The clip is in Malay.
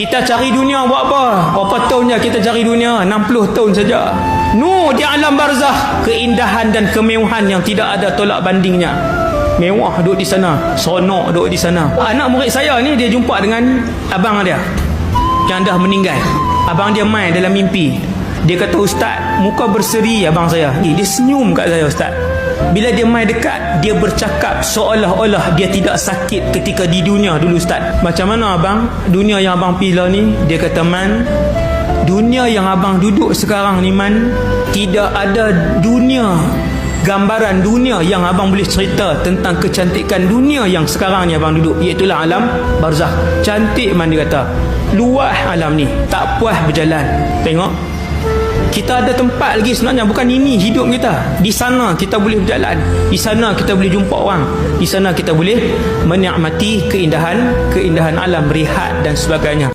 Kita cari dunia buat apa? Berapa tahun je kita cari dunia? 60 tahun saja. Di alam barzah, keindahan dan kemewahan yang tidak ada tolak bandingnya. Mewah duduk di sana, sonok duduk di sana. Anak murid saya ni, dia jumpa dengan abang dia yang dah meninggal. Abang dia main dalam mimpi. Dia kata, "Ustaz, muka berseri abang saya." Dia senyum kat saya, Ustaz. Bila dia main dekat, dia bercakap seolah-olah dia tidak sakit ketika di dunia dulu, Ustaz. Macam mana abang? Dunia yang abang pilih ni? Dia kata, "Man, dunia yang abang duduk sekarang ni, Man, tidak ada dunia, gambaran dunia yang abang boleh cerita tentang kecantikan dunia yang sekarang ni abang duduk, iaitulah alam barzah. Cantik, Man," dia kata. "Luas alam ni, tak puas berjalan." Tengok, kita ada tempat lagi sebenarnya, bukan ini hidup kita. Di sana kita boleh berjalan, di sana kita boleh jumpa orang, di sana kita boleh menikmati keindahan alam, rehat dan sebagainya.